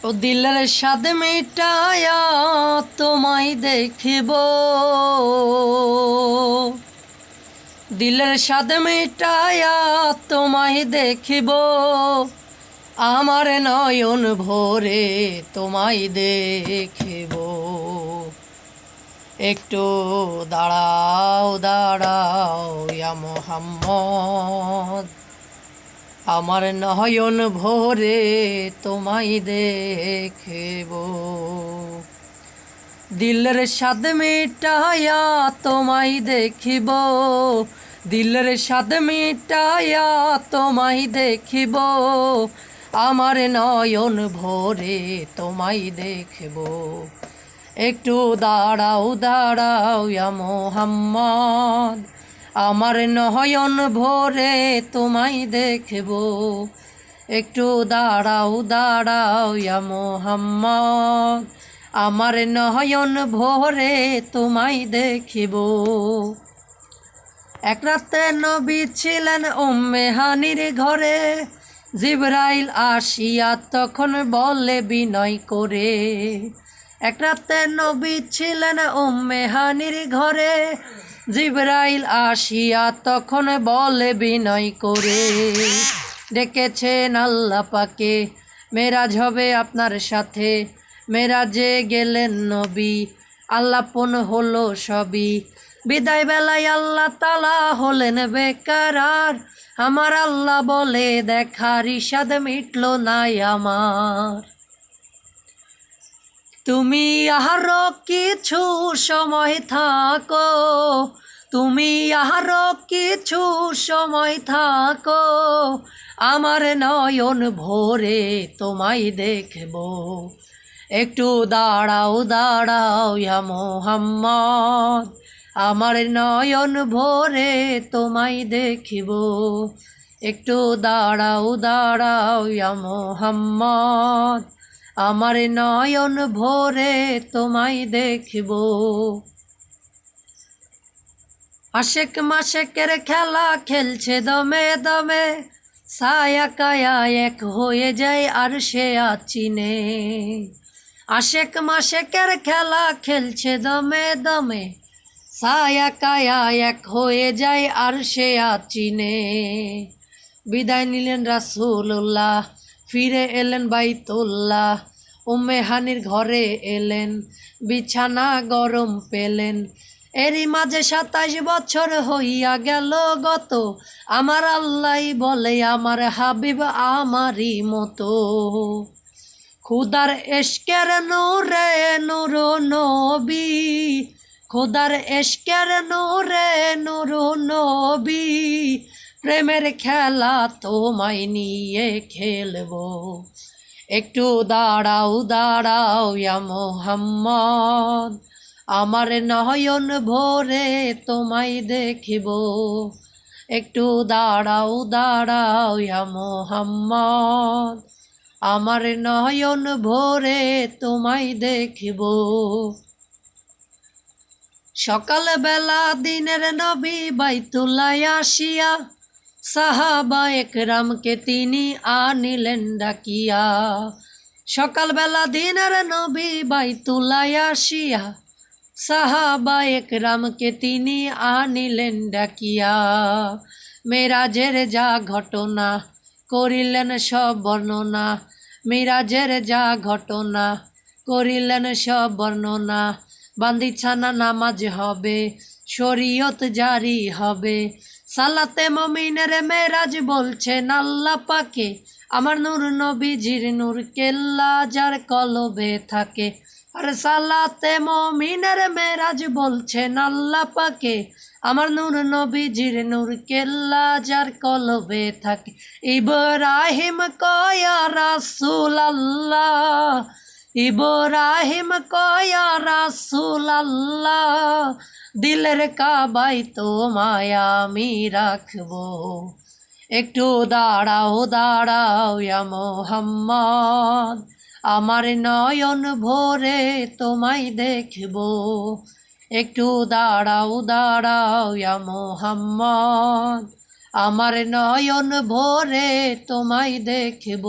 ও দিলের স্বাদ মিটায়া তোমায় দেখিব, দিলের স্বাদ মিটায়া তোমায় দেখিব, আমার নয়ন ভরে তোমায় দেখিব। একটু দাঁড়াও দাঁড়াও ইয়া মোহাম্মদ, আমার নয়ন ভরে তোমায় দেখিব। দিলের স্বাদ মিটায়া তোমায় দেখিব, দিলের স্বাদ মিটায়া তোমায় দেখিব, আমার নয়ন ভরে তোমায় দেখিব। একটু দাঁড়াও দাঁড়াও ইয়া মোহাম্মদ, আমার নয়ন ভরে তোমায় দেখিব। একটু দাঁড়াও দাঁড়াও ইয়া মোহাম্মদ, আমার নয়ন ভরে তোমায় দেখিব। এক রাতে নবী ছিলেন উম্মে হানির ঘরে, জিবরাইল আসিয়া তখন বলে বিনয় করে। এক রাতে নবী ছিলেন উম্মে হানির ঘরে, জিবরাইল আসিয়া তখন বলে বিনয় করে। ডেকেছেন আল্লাহ পাকে, মেরাজ হবে আপনার সাথে। মেরাজে গেলেন নবী, আল্লাপন হলো সবই। বিদায় বেলায় আল্লাহ তালা হলেন বেকারার, আমার আল্লাহ বলে দেখার ইশাদ মিটল নাই আমার। তুমি আরো কিছু সময় থাকো, তুমি আরো কিছু সময় থাকো, আমার নয়ন ভরে তোমায় দেখব। একটু দাঁড়াও দাঁড়াও ইয়া মোহাম্মদ, আমার নয়ন ভরে তোমায় দেখিব। একটু দাঁড়াও দাঁড়াও ইয়া মোহাম্মদ, আমার নয়ন ভরে তোমায় দেখিব। আশেক মাশেকের খেলা খেলছে দমে দমে, ছায়া কায়া এক হয়ে যায় আর সে আচিনে। আশেক মাশেকের খেলা খেলছে দমে দমে, ছায়া কায়া এক হয়ে যায় আর সে আচিনে। বিদায় নিলেন রাসূলুল্লাহ, ফিরে এলেন বাইতুল্লাহ। উম্মে হানির ঘরে এলেন, বিছানা গরম পেলেন। এরই মাঝে 27 বছর হইয়া গেল গত, আমার আল্লাহ বলে আমার হাবিব আমারই মতো। খুদার এশকের নূরে নূর নবী, খুদার এশকের নূরে নূর নবী, প্রেমের খেলা তোমায় নিয়ে খেলবো। একটু দাঁড়াও দাঁড়াও ইয়া মোহাম্মদ, আমার নয়ন ভরে তোমায় দেখিব। একটু দাঁড়াও দাঁড়াও ইয়া মোহাম্মদ, আমার নয়ন ভরে তোমায় দেখিব। সকালবেলা দিনের নবী বাইতুল্লায় আসিয়া, সাহাবা একরামকে তিনি আনিলেন ডাকিয়া। সকালবেলা দিনের নবী বাইতুল্লায় আসিয়া, সাহাবা একরামকে তিনি আনিলেন ডাকিয়া। মেরাজের যা ঘটনা করিলেন সব বর্ণনা, মেরাজের যা ঘটনা করিলেন সব বর্ণনা। বান্দিছানা নামাজ হবে, শরীয়ত জারি হবে। সালাতে মুমিনের মেরাজ বলছেন আল্লাহ পাকে, আমার নূর নবীজির নূর কেল্লা যার কলবে থাকে। আর সালাতে মুমিনের মেরাজ বলছেন আল্লাহ পাকে, আমার নূর নবীজির নূর কেল্লা যার কলবে থাকে। ইব্রাহিম কয়া রাসূল আল্লাহ, ইব্রাহিম কয়া রাসূল আল্লাহ, দিলের কাবায় তোমায় আমি রাখবো। একটু দাঁড়াও দাঁড়াও ইয়া মোহাম্মদ, আমার নয়ন ভরে তোমায় দেখব। একটু দাঁড়াও দাঁড়াও ইয়া মোহাম্মদ, আমার নয়ন ভরে তোমায় দেখব।